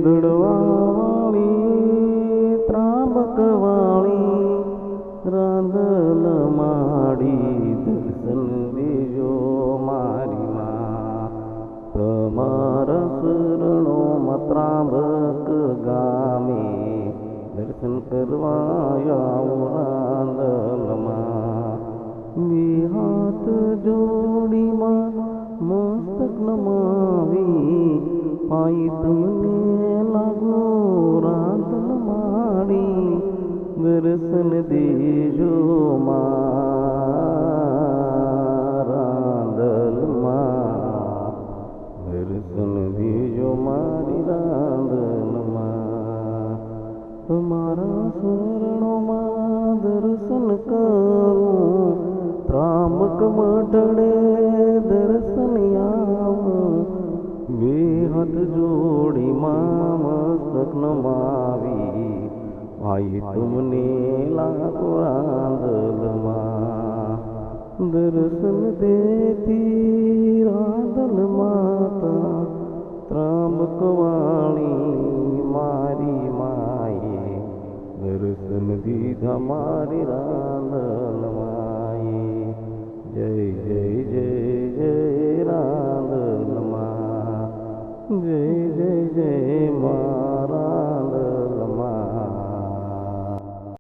દડવાળી ત્રાંબકવાળી રાંધલ માડી દર્શન દેજો મારી માં તમારા શરણોમાં ત્રાંબક ગામે દર્શન કરવા આવો રાંધલમાં બે હાથ જોડીમાં મસ્તક નમાવી પાઈ તમને લાગો રાંધલ માડી દર્શન દેજો રાંધલમાં દર્શન દેજો મારી રાંધલમાં તમારા શરણોમાં દર્શન કરું ત્રાંબક મઢડે દર્શન આવું બે હાથ જોડીમાં મસ્તક નમાવી ભાઈ તમને લાગો રાંધલમાં દર્શન દેતી રાંધલ માતા ત્રાંબક વાળી મારી માએ દર્શન દીધા મારી રાંધલ